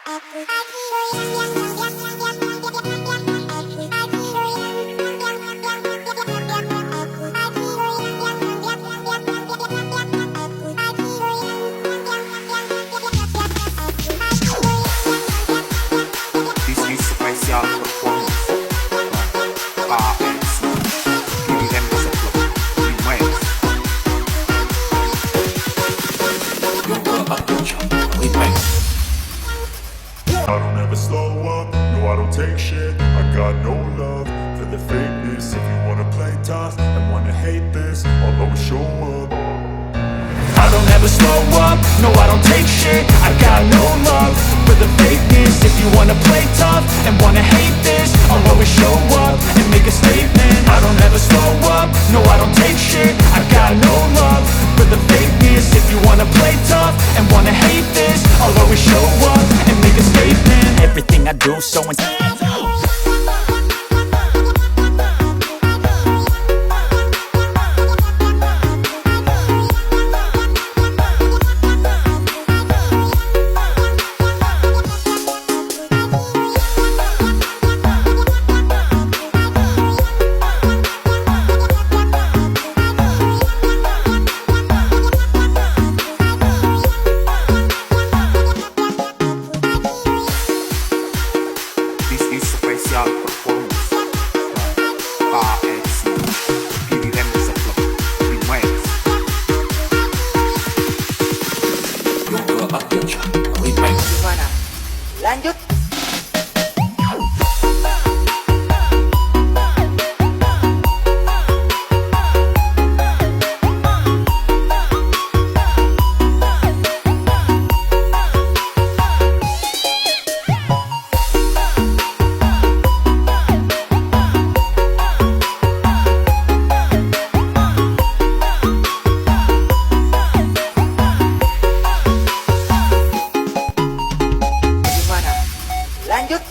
This is special performance KFC pilihan seblak Kompleks. I don't ever slow up, no I don't take shit. I got no love for the fakeness. If you wanna play tough and wanna hate this, I'll always show up. I don't ever slow up, no I don't take shit. I got no love for the fakeness. If you wanna play tough and wanna hate this, I'll always show up and make a statement. I don't ever slow up, no I don't take shit. I got no love for the fakeness. If you wanna play tough and wanna hate this, I'll always show up and make a statement. Everything I do so This is special performance KFC pilihan seblak Kompleks. Gimana? Lanjut. Gimana? Lanjut.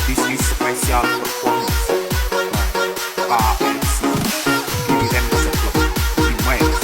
This is special performance KFC pilihan seblak Kompleks.